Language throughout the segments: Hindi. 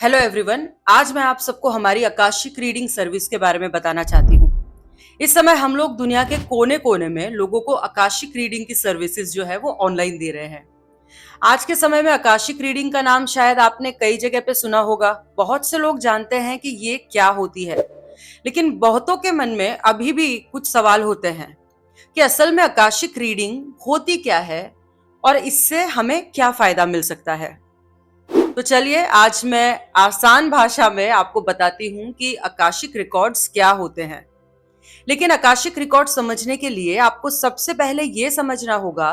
Hello everyone. आज मैं आप सबको हमारी आकाशिक रीडिंग सर्विस के बारे में बताना चाहती हूँ। इस समय हम लोग दुनिया के कोने कोने में लोगों को आकाशिक रीडिंग की सर्विसेज जो है वो ऑनलाइन दे रहे हैं। आज के समय में आकाशिक रीडिंग का नाम शायद आपने कई जगह पे सुना होगा। बहुत से लोग जानते हैं कि ये क्या होती है, लेकिन बहुतों के मन में अभी भी कुछ सवाल होते हैं कि असल में आकाशिक रीडिंग होती क्या है और इससे हमें क्या फायदा मिल सकता है। तो चलिए आज मैं आसान भाषा में आपको बताती हूँ कि आकाशिक रिकॉर्ड्स क्या होते हैं। लेकिन आकाशिक रिकॉर्ड समझने के लिए आपको सबसे पहले ये समझना होगा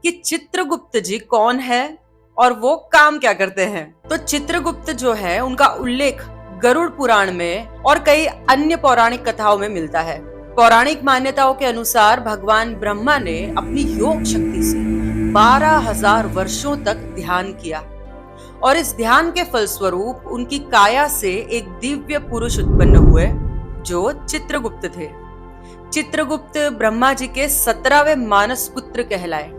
कि चित्रगुप्त जी कौन है और वो काम क्या करते हैं। तो चित्रगुप्त जो है उनका उल्लेख गरुड़ पुराण में और कई अन्य पौराणिक कथाओं में मिलता है। पौराणिक मान्यताओं के अनुसार भगवान ब्रह्मा ने अपनी योग शक्ति से 12,000 वर्षों तक ध्यान किया और इस ध्यान के फलस्वरूप उनकी काया से एक दिव्य पुरुष उत्पन्न हुए जो चित्रगुप्त थे। चित्रगुप्त ब्रह्मा जी के 17वें मानस पुत्र कहलाए।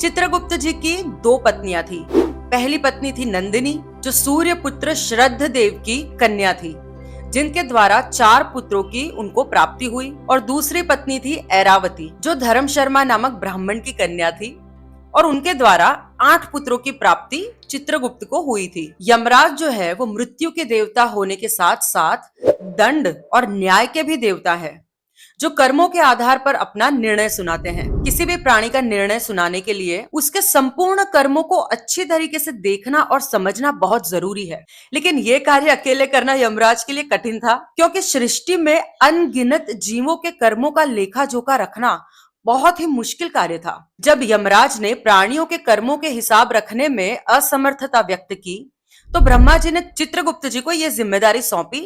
चित्रगुप्त जी की 2 पत्नियां थी। पहली पत्नी थी नंदिनी जो सूर्य पुत्र श्रद्ध देव की कन्या थी, जिनके द्वारा 4 पुत्रों की उनको प्राप्ति हुई। और दूसरी पत्नी थी ऐरावती जो धर्म शर्मा नामक ब्राह्मण की कन्या थी और उनके द्वारा 8 पुत्रों की प्राप्ति चित्रगुप्त को हुई थी। यमराज जो है वो मृत्यु के देवता होने के साथ साथ दंड और न्याय के भी देवता है, जो कर्मों के आधार पर अपना निर्णय सुनाते हैं। किसी भी प्राणी का निर्णय सुनाने के लिए उसके संपूर्ण कर्मों को अच्छी तरीके से देखना और समझना बहुत जरूरी है। लेकिन ये कार्य अकेले करना यमराज के लिए कठिन था, क्योंकि सृष्टि में अनगिनत जीवों के कर्मों का लेखा जोखा रखना बहुत ही मुश्किल कार्य था। जब यमराज ने प्राणियों के कर्मों के हिसाब रखने में असमर्थता व्यक्त की, तो ब्रह्मा जी ने चित्रगुप्त जी को यह जिम्मेदारी सौंपी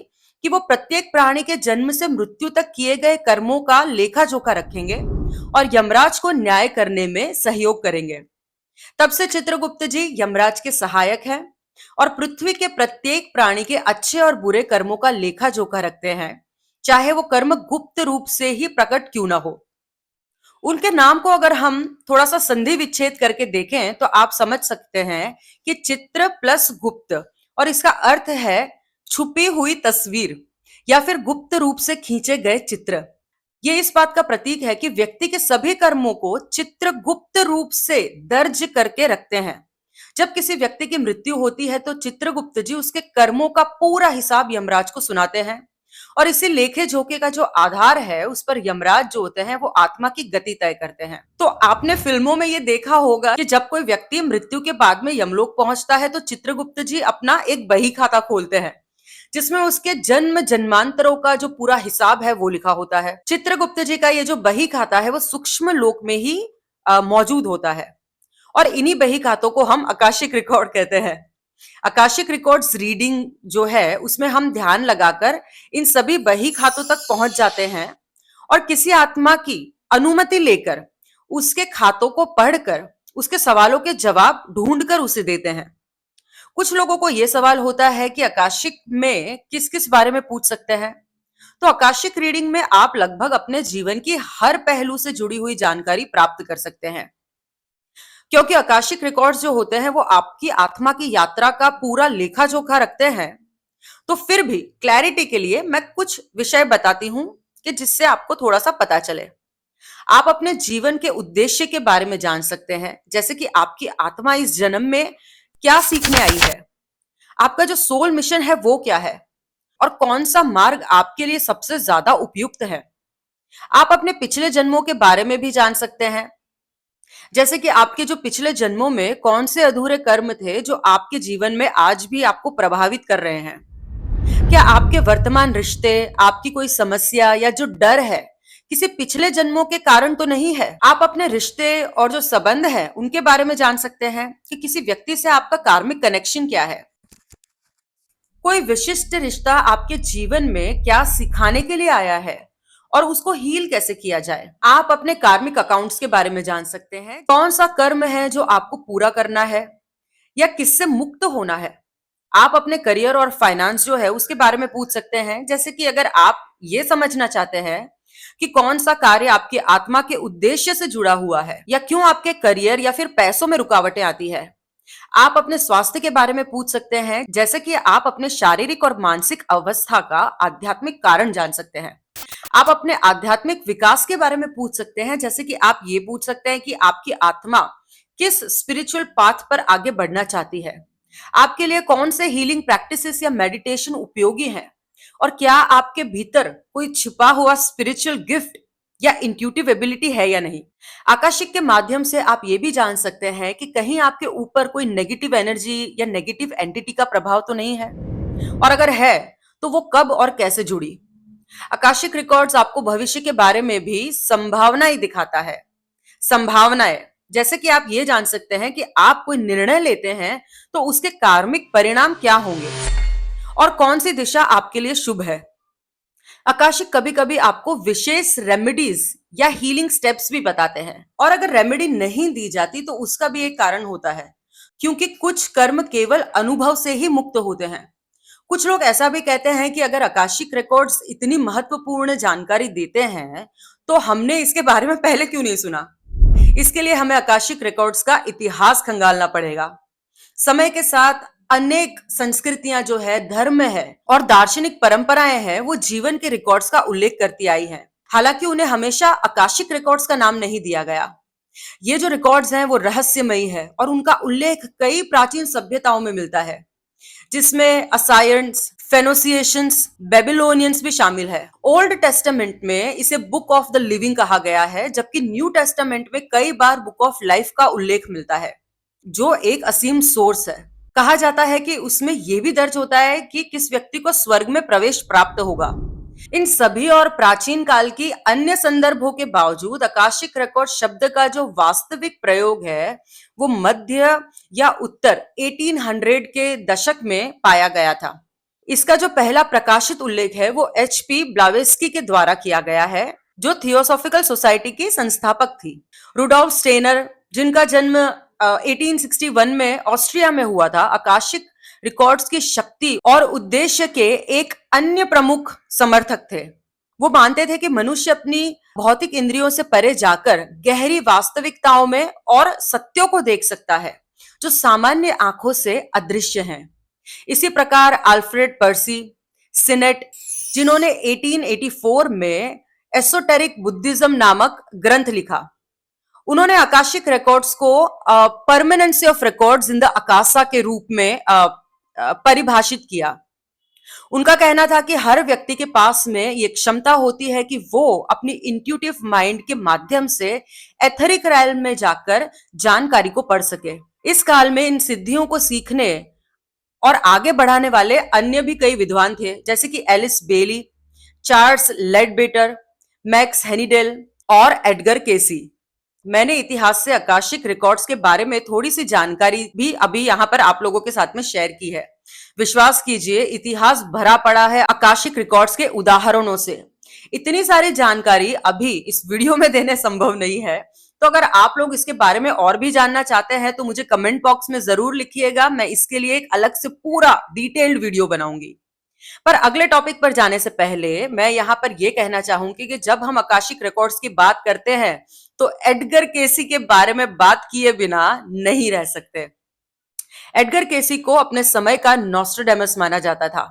कि वो प्रत्येक प्राणी के जन्म से मृत्यु तक किए गए कर्मों का लेखा जोखा रखेंगे और यमराज को न्याय करने में सहयोग करेंगे। तब से चित्रगुप्त जी यमराज के सहायक हैं और पृथ्वी के प्रत्येक प्राणी के अच्छे और बुरे कर्मों का लेखा जोखा रखते हैं, चाहे वो कर्म गुप्त रूप से ही प्रकट क्यों ना हो। उनके नाम को अगर हम थोड़ा सा संधि विच्छेद करके देखें तो आप समझ सकते हैं कि चित्र प्लस गुप्त, और इसका अर्थ है छुपी हुई तस्वीर या फिर गुप्त रूप से खींचे गए चित्र। ये इस बात का प्रतीक है कि व्यक्ति के सभी कर्मों को चित्र गुप्त रूप से दर्ज करके रखते हैं। जब किसी व्यक्ति की मृत्यु होती है तो चित्रगुप्त जी उसके कर्मों का पूरा हिसाब यमराज को सुनाते हैं और इसी लेखे जोखे का जो आधार है उस पर यमराज जो होते हैं वो आत्मा की गति तय करते हैं। तो आपने फिल्मों में ये देखा होगा कि जब कोई व्यक्ति मृत्यु के बाद में यमलोक पहुंचता है तो चित्रगुप्त जी अपना एक बही खाता खोलते हैं जिसमें उसके जन्म जन्मांतरों का जो पूरा हिसाब है वो लिखा होता है। चित्रगुप्त जी का ये जो बही खाता है वो सूक्ष्म लोक में ही मौजूद होता है और इन्हीं बही खातों को हम आकाशिक रिकॉर्ड कहते हैं। आकाशिक रिकॉर्ड्स रीडिंग जो है उसमें हम ध्यान लगाकर इन सभी बही खातों तक पहुंच जाते हैं और किसी आत्मा की अनुमति लेकर उसके खातों को पढ़कर उसके सवालों के जवाब ढूंढकर उसे देते हैं। कुछ लोगों को यह सवाल होता है कि आकाशिक में किस किस बारे में पूछ सकते हैं। तो आकाशिक रीडिंग में आप लगभग अपने जीवन की हर पहलू से जुड़ी हुई जानकारी प्राप्त कर सकते हैं, क्योंकि आकाशिक रिकॉर्ड्स जो होते हैं वो आपकी आत्मा की यात्रा का पूरा लेखा जोखा रखते हैं। तो फिर भी क्लैरिटी के लिए मैं कुछ विषय बताती हूं कि जिससे आपको थोड़ा सा पता चले। आप अपने जीवन के उद्देश्य के बारे में जान सकते हैं, जैसे कि आपकी आत्मा इस जन्म में क्या सीखने आई है, आपका जो सोल मिशन है वो क्या है और कौन सा मार्ग आपके लिए सबसे ज्यादा उपयुक्त है। आप अपने पिछले जन्मों के बारे में भी जान सकते हैं, जैसे कि आपके जो पिछले जन्मों में कौन से अधूरे कर्म थे जो आपके जीवन में आज भी आपको प्रभावित कर रहे हैं। क्या आपके वर्तमान रिश्ते, आपकी कोई समस्या या जो डर है किसी पिछले जन्मों के कारण तो नहीं है। आप अपने रिश्ते और जो संबंध है उनके बारे में जान सकते हैं कि किसी व्यक्ति से आपका कार्मिक कनेक्शन क्या है। कोई विशिष्ट रिश्ता आपके जीवन में क्या सिखाने के लिए आया है और उसको हील कैसे किया जाए। आप अपने कार्मिक अकाउंट्स के बारे में जान सकते हैं, कौन सा कर्म है जो आपको पूरा करना है या किससे मुक्त होना है। आप अपने करियर और फाइनेंस जो है उसके बारे में पूछ सकते हैं, जैसे कि अगर आप ये समझना चाहते हैं कि कौन सा कार्य आपकी आत्मा के उद्देश्य से जुड़ा हुआ है या क्यों आपके करियर या फिर पैसों में रुकावटें आती है, आप अपने स्वास्थ्य के बारे में पूछ सकते हैं, जैसे कि आप अपने शारीरिक और मानसिक अवस्था का आध्यात्मिक कारण जान सकते हैं। आप अपने आध्यात्मिक विकास के बारे में पूछ सकते हैं, जैसे कि आप ये पूछ सकते हैं कि आपकी आत्मा किस स्पिरिचुअल पाथ पर आगे बढ़ना चाहती है। आपके लिए कौन से हीलिंग प्रैक्टिसेस या मेडिटेशन उपयोगी हैं, और क्या आपके भीतर कोई छिपा हुआ स्पिरिचुअल गिफ्ट या इंट्यूटिव एबिलिटी है या नहीं। आकाशिक के माध्यम से आप ये भी जान सकते हैं कि कहीं आपके ऊपर कोई नेगेटिव एनर्जी या नेगेटिव एंटिटी का प्रभाव तो नहीं है, और अगर है तो वो कब और कैसे जुड़ी। आकाशिक रिकॉर्ड्स आपको भविष्य के बारे में भी संभावनाएं दिखाता है। संभावनाएं, जैसे कि आप ये जान सकते हैं कि आप कोई निर्णय लेते हैं तो उसके कार्मिक परिणाम क्या होंगे और कौन सी दिशा आपके लिए शुभ है। आकाशिक कभी कभी आपको विशेष रेमेडीज या हीलिंग स्टेप्स भी बताते हैं, और अगर रेमेडी नहीं दी जाती तो उसका भी एक कारण होता है, क्योंकि कुछ कर्म केवल अनुभव से ही मुक्त होते हैं। कुछ लोग ऐसा भी कहते हैं कि अगर आकाशिक रिकॉर्ड्स इतनी महत्वपूर्ण जानकारी देते हैं तो हमने इसके बारे में पहले क्यों नहीं सुना। इसके लिए हमें आकाशिक रिकॉर्ड्स का इतिहास खंगालना पड़ेगा। समय के साथ अनेक संस्कृतियां जो है, धर्म है और दार्शनिक परंपराएं हैं, वो जीवन के रिकॉर्ड्स का उल्लेख करती आई हैं। हालांकि उन्हें हमेशा आकाशिक रिकॉर्ड्स का नाम नहीं दिया गया। ये जो रिकॉर्ड्स हैं वो रहस्यमयी है और उनका उल्लेख कई प्राचीन सभ्यताओं में मिलता है, जिसमें असायंस, फेनोसिएशंस, बेबीलोनियंस भी शामिल है। ओल्ड टेस्टामेंट में इसे बुक ऑफ द लिविंग कहा गया है, जबकि न्यू टेस्टामेंट में कई बार बुक ऑफ लाइफ का उल्लेख मिलता है, जो एक असीम सोर्स है। कहा जाता है कि उसमें यह भी दर्ज होता है कि किस व्यक्ति को स्वर्ग में प्रवेश प्राप्त होगा। इन सभी और प्राचीन काल की अन्य संदर्भों के बावजूद आकाशिक रिकॉर्ड शब्द का जो वास्तविक प्रयोग है वो मध्य या उत्तर 1800 के दशक में पाया गया था। इसका जो पहला प्रकाशित उल्लेख है वो HP ब्लावेस्की के द्वारा किया गया है, जो थियोसॉफिकल सोसाइटी की संस्थापक थी। रुडोल्फ स्टेनर, जिनका जन्म 1861 में ऑस्ट्रिया में हुआ था, आकाशिक रिकॉर्ड्स की शक्ति और उद्देश्य के एक अन्य प्रमुख समर्थक थे। वो मानते थे कि मनुष्य अपनी भौतिक इंद्रियों से परे जाकर गहरी वास्तविकताओं में और सत्यों को देख सकता है, जो सामान्य आंखों से अदृश्य हैं। इसी प्रकार अल्फ्रेड पर्सी सिनेट, जिन्होंने 1884 में एसोटेरिक बुद्धिज्म नामक ग्रंथ लिखा, उन्होंने आकाशिक रिकॉर्ड्स को permanency of records in the Akasha के रूप में परिभाषित किया। उनका कहना था कि हर व्यक्ति के पास में ये क्षमता होती है कि वो अपनी इंट्यूटिव माइंड के माध्यम से एथरिक रैल्म में जाकर जानकारी को पढ़ सके। इस काल में इन सिद्धियों को सीखने और आगे बढ़ाने वाले अन्य भी कई विद्वान थे, जैसे कि एलिस बेली, चार्ल्स लेडबेटर, मैक्स हेनिडेल और एडगर केसी। मैंने इतिहास से आकाशिक रिकॉर्ड्स के बारे में थोड़ी सी जानकारी भी अभी यहाँ पर आप लोगों के साथ में शेयर की है। विश्वास कीजिए, इतिहास भरा पड़ा है आकाशिक रिकॉर्ड्स के उदाहरणों से। इतनी सारी जानकारी अभी इस वीडियो में देने संभव नहीं है, तो अगर आप लोग इसके बारे में और भी जानना चाहते हैं तो मुझे कमेंट बॉक्स में जरूर लिखिएगा। मैं इसके लिए एक अलग से पूरा डिटेल्ड वीडियो बनाऊंगी। पर अगले टॉपिक पर जाने से पहले मैं यहाँ पर यह कहना चाहूंगी कि जब हम आकाशिक रिकॉर्ड्स की बात करते हैं तो एडगर केसी के बारे में बात किए बिना नहीं रह सकते। एडगर केसी को अपने समय का नॉस्ट्राडेमस माना जाता था।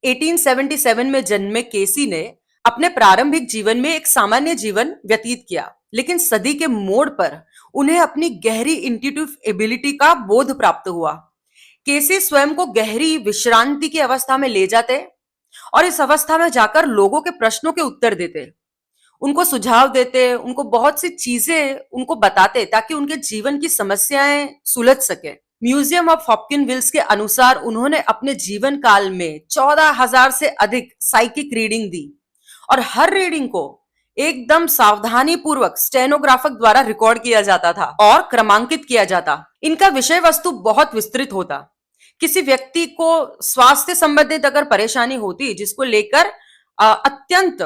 1877 में जन्मे केसी ने अपने प्रारंभिक जीवन में एक सामान्य जीवन व्यतीत किया, लेकिन सदी के मोड़ पर उन्हें अपनी गहरी इंट्यूटिव एबिलिटी का बोध प्राप्त हुआ। केसी स्वयं को गहरी विश्रांति की अवस्था में ले जाते और इस अवस्था में जाकर लोगों के प्रश्नों के उत्तर देते, उनको सुझाव देते, उनको बहुत सी चीजें उनको बताते ताकि उनके जीवन की समस्याएं सुलझ सके। म्यूजियम ऑफ हॉपकिनविल्स के अनुसार उन्होंने अपने जीवन काल में 14,000 से अधिक साइकिक रीडिंग दी और हर रीडिंग को एकदम सावधानी पूर्वक स्टेनोग्राफक द्वारा रिकॉर्ड किया जाता था और क्रमांकित किया जाता। इनका विषय वस्तु बहुत विस्तृत होता। किसी व्यक्ति को स्वास्थ्य संबंधित अगर परेशानी होती, जिसको लेकर अत्यंत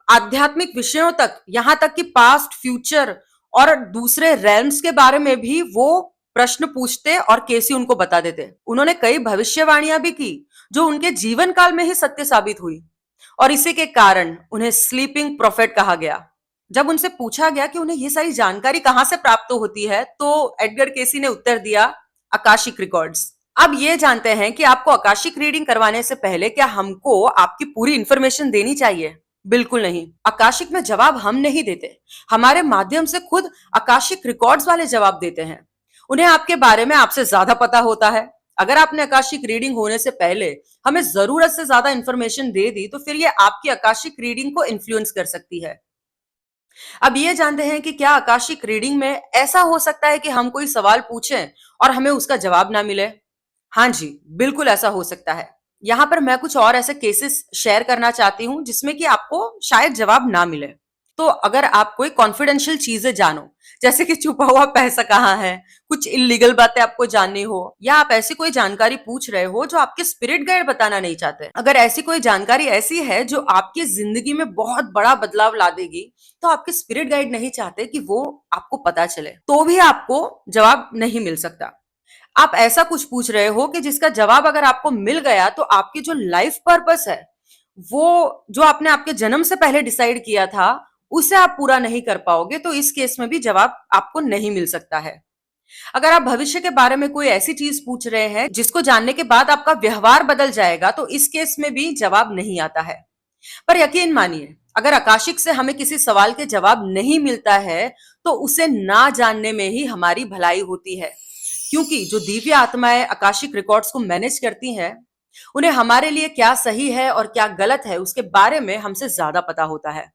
आध्यात्मिक विषयों तक, यहां तक कि पास्ट, फ्यूचर और दूसरे रेल्म्स के बारे में भी वो प्रश्न पूछते और केसी उनको बता देते। उन्होंने कई भविष्यवाणियां भी की जो उनके जीवन काल में ही सत्य साबित हुई और इसी के कारण उन्हें स्लीपिंग प्रोफेट कहा गया। जब उनसे पूछा गया कि उन्हें ये सारी जानकारी कहां से प्राप्त होती है, तो एडगर केसी ने उत्तर दिया, आकाशिक रिकॉर्ड्स। अब ये जानते हैं कि आपको आकाशिक रीडिंग करवाने से पहले क्या हमको आपकी पूरी इंफॉर्मेशन देनी चाहिए? बिल्कुल नहीं। आकाशिक में जवाब हम नहीं देते, हमारे माध्यम से खुद आकाशिक रिकॉर्ड्स वाले जवाब देते हैं। उन्हें आपके बारे में आपसे ज्यादा पता होता है। अगर आपने आकाशिक रीडिंग होने से पहले हमें जरूरत से ज्यादा इंफॉर्मेशन दे दी, तो फिर ये आपकी आकाशिक रीडिंग को इन्फ्लुएंस कर सकती है। अब ये जानते हैं कि क्या आकाशिक रीडिंग में ऐसा हो सकता है कि हम कोई सवाल पूछें और हमें उसका जवाब ना मिले? हाँ जी, बिल्कुल ऐसा हो सकता है। यहाँ पर मैं कुछ और ऐसे केसेस शेयर करना चाहती हूँ जिसमें कि आपको शायद जवाब ना मिले। तो अगर आप कोई कॉन्फिडेंशियल चीजें जानो, जैसे कि छुपा हुआ पैसा कहाँ है, कुछ इलीगल बातें आपको जाननी हो, या आप ऐसी कोई जानकारी पूछ रहे हो जो आपके स्पिरिट गाइड बताना नहीं चाहते, अगर ऐसी कोई जानकारी ऐसी है जो आपकी जिंदगी में बहुत बड़ा बदलाव ला देगी, तो आपके स्पिरिट गाइड नहीं चाहते कि वो आपको पता चले, तो भी आपको जवाब नहीं मिल सकता। आप ऐसा कुछ पूछ रहे हो कि जिसका जवाब अगर आपको मिल गया, तो आपकी जो लाइफ पर्पस है, वो जो आपने आपके जन्म से पहले डिसाइड किया था, उसे आप पूरा नहीं कर पाओगे, तो इस केस में भी जवाब आपको नहीं मिल सकता है। अगर आप भविष्य के बारे में कोई ऐसी चीज पूछ रहे हैं जिसको जानने के बाद आपका व्यवहार बदल जाएगा, तो इस केस में भी जवाब नहीं आता है। पर यकीन मानिए, अगर आकाशिक से हमें किसी सवाल के जवाब नहीं मिलता है, तो उसे ना जानने में ही हमारी भलाई होती है, क्योंकि जो दिव्य आत्माएं आकाशिक रिकॉर्ड्स को मैनेज करती हैं, उन्हें हमारे लिए क्या सही है और क्या गलत है उसके बारे में हमसे ज्यादा पता होता है।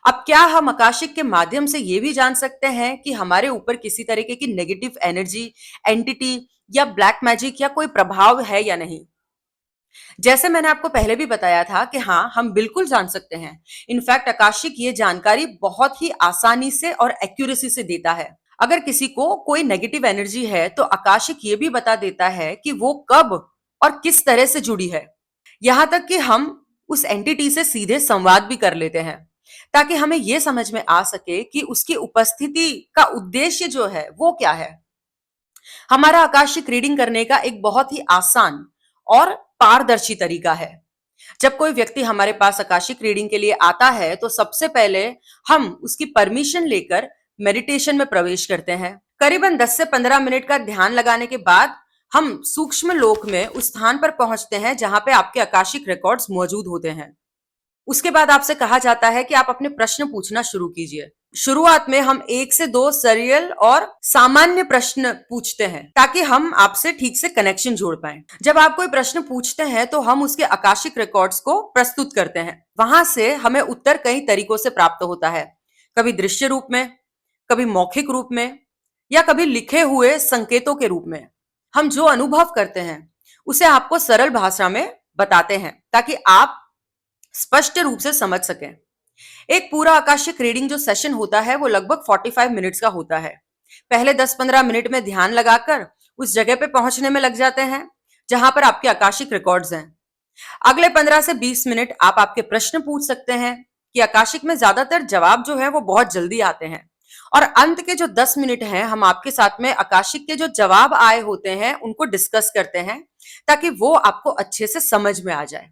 अब क्या हम आकाशिक के माध्यम से ये भी जान सकते हैं कि हमारे ऊपर किसी तरीके की नेगेटिव एनर्जी, एंटिटी या ब्लैक मैजिक या कोई प्रभाव है या नहीं? जैसे मैंने आपको पहले भी बताया था कि हाँ, हम बिल्कुल जान सकते हैं। इनफैक्ट आकाशिक ये जानकारी बहुत ही आसानी से और एक्यूरेसी से देता है। अगर किसी को कोई नेगेटिव एनर्जी है, तो आकाशिक ये भी बता देता है कि वो कब और किस तरह से जुड़ी है। यहां तक कि हम उस एंटिटी से सीधे संवाद भी कर लेते हैं, ताकि हमें यह समझ में आ सके कि उसकी उपस्थिति का उद्देश्य जो है वो क्या है। हमारा आकाशिक रीडिंग करने का एक बहुत ही आसान और पारदर्शी तरीका है। जब कोई व्यक्ति हमारे पास आकाशिक रीडिंग के लिए आता है, तो सबसे पहले हम उसकी परमिशन लेकर मेडिटेशन में प्रवेश करते हैं। करीबन 10 से 15 मिनट का ध्यान लगाने के बाद हम सूक्ष्म लोक में उस स्थान पर पहुंचते हैं जहां पे आपके आकाशिक रिकॉर्ड्स मौजूद होते हैं। उसके बाद आपसे कहा जाता है कि आप अपने प्रश्न पूछना शुरू कीजिए। शुरुआत में हम 1 से 2 सरल और सामान्य प्रश्न पूछते हैं, ताकि हम आपसे ठीक से कनेक्शन जोड़ पाएं। जब आप कोई प्रश्न पूछते हैं, तो हम उसके आकाशिक रिकॉर्ड्स को प्रस्तुत करते हैं। वहां से हमें उत्तर कई तरीकों से प्राप्त होता है, कभी दृश्य रूप में, कभी मौखिक रूप में, या कभी लिखे हुए संकेतों के रूप में। हम जो अनुभव करते हैं उसे आपको सरल भाषा में बताते हैं, ताकि आप स्पष्ट रूप से समझ सकें। एक पूरा आकाशिक रीडिंग जो सेशन होता है, वो लगभग 45 मिनट्स का होता है। पहले 10-15 मिनट में ध्यान लगाकर उस जगह पे पहुंचने में लग जाते हैं जहां पर आपके आकाशिक रिकॉर्ड्स हैं। अगले 15 से 20 मिनट आप आपके प्रश्न पूछ सकते हैं कि आकाशिक में ज्यादातर जवाब जो है वो बहुत जल्दी आते हैं। और अंत के जो 10 मिनट हैं, हम आपके साथ में आकाशिक के जो जवाब आए होते हैं उनको डिस्कस करते हैं, ताकि वो आपको अच्छे से समझ में आ जाए।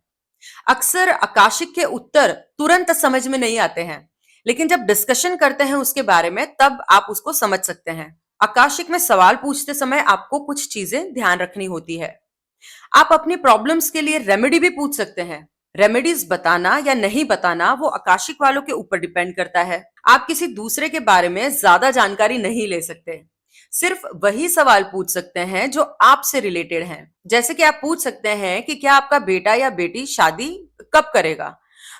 अक्सर आकाशिक के उत्तर तुरंत समझ में नहीं आते हैं, लेकिन जब डिस्कशन करते हैं उसके बारे में, तब आप उसको समझ सकते हैं। आकाशिक में सवाल पूछते समय आपको कुछ चीजें ध्यान रखनी होती है। आप अपनी प्रॉब्लम्स के लिए रेमेडी भी पूछ सकते हैं। रेमेडीज बताना या नहीं बताना वो आकाशिक वालों के ऊपर डिपेंड करता है। आप किसी दूसरे के बारे में ज्यादा जानकारी नहीं ले सकते, सिर्फ वही सवाल पूछ सकते हैं जो आपसे रिलेटेड हैं। जैसे कि आप पूछ सकते हैं कि क्या आपका बेटा या बेटी शादी कब करेगा,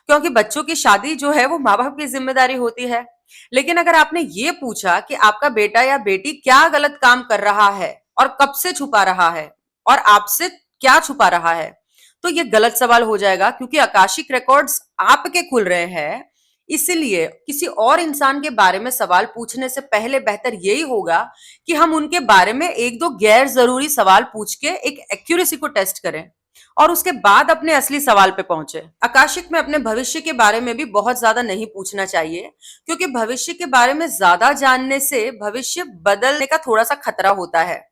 क्योंकि बच्चों की शादी जो है वो माँ बाप की जिम्मेदारी होती है। लेकिन अगर आपने ये पूछा कि आपका बेटा या बेटी क्या गलत काम कर रहा है और कब से छुपा रहा है और आपसे क्या छुपा रहा है, तो ये गलत सवाल हो जाएगा, क्योंकि आकाशिक रिकॉर्ड्स आपके खुल रहे हैं। इसीलिए किसी और इंसान के बारे में सवाल पूछने से पहले बेहतर यही होगा कि हम उनके बारे में 1-2 गैर जरूरी सवाल पूछ के एक एक्यूरेसी को टेस्ट करें और उसके बाद अपने असली सवाल पे पहुंचे। आकाशिक में अपने भविष्य के बारे में भी बहुत ज्यादा नहीं पूछना चाहिए, क्योंकि भविष्य के बारे में ज्यादा जानने से भविष्य बदलने का थोड़ा सा खतरा होता है।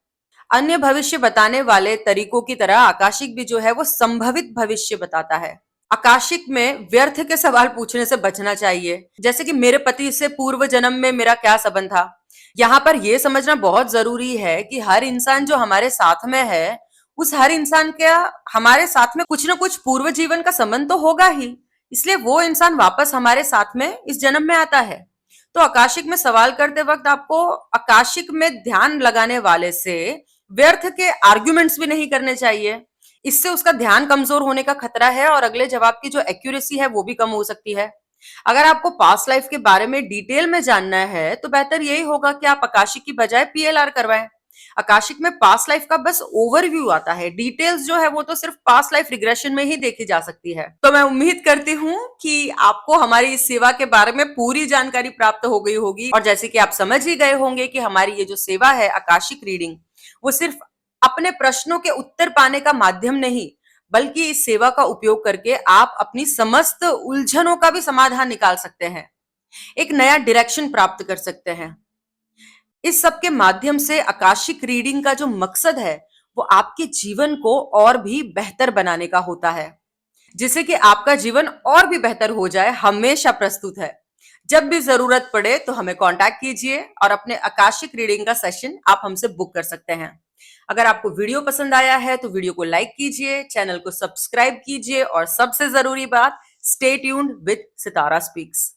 अन्य भविष्य बताने वाले तरीकों की तरह आकाशिक भी जो है वो संभवित भविष्य बताता है। आकाशिक में व्यर्थ के सवाल पूछने से बचना चाहिए, जैसे कि मेरे पति से पूर्व जन्म में मेरा क्या संबंध था। यहाँ पर यह समझना बहुत जरूरी है कि हर इंसान जो हमारे साथ में है, उस हर इंसान का हमारे साथ में कुछ ना कुछ पूर्व जीवन का संबंध तो होगा ही, इसलिए वो इंसान वापस हमारे साथ में इस जन्म में आता है। तो आकाशिक में सवाल करते वक्त आपको आकाशिक में ध्यान लगाने वाले से व्यर्थ के आर्ग्यूमेंट्स भी नहीं करने चाहिए। इससे उसका ध्यान कमजोर होने का खतरा है और अगले जवाब की जो एक्यूरेसी है वो भी कम हो सकती है। अगर आपको पास्ट लाइफ के बारे में डिटेल में जानना है तो बेहतर यही होगा कि आप आकाशिक की बजाय पीएलआर करवाएं। आकाशिक में पास्ट लाइफ का बस ओवरव्यू आता है, डिटेल्स जो है वो तो सिर्फ पास्ट लाइफ रिग्रेशन में ही देखी जा सकती है। तो मैं उम्मीद करती हूँ कि आपको हमारी इस सेवा के बारे में पूरी जानकारी प्राप्त हो गई होगी, और जैसे कि आप समझ ही गए होंगे कि हमारी ये जो सेवा है आकाशिक रीडिंग, वो सिर्फ अपने प्रश्नों के उत्तर पाने का माध्यम नहीं, बल्कि इस सेवा का उपयोग करके आप अपनी समस्त उलझनों का भी समाधान निकाल सकते हैं, एक नया डायरेक्शन प्राप्त कर सकते हैं। इस सब के माध्यम से आकाशिक रीडिंग का जो मकसद है वो आपके जीवन को और भी बेहतर बनाने का होता है, जिससे कि आपका जीवन और भी बेहतर हो जाए, हमेशा प्रस्तुत है। जब भी जरूरत पड़े तो हमें कांटेक्ट कीजिए और अपने आकाशिक रीडिंग का सेशन आप हमसे बुक कर सकते हैं। अगर आपको वीडियो पसंद आया है तो वीडियो को लाइक कीजिए, चैनल को सब्सक्राइब कीजिए और सबसे जरूरी बात, stay tuned with Sitara speaks.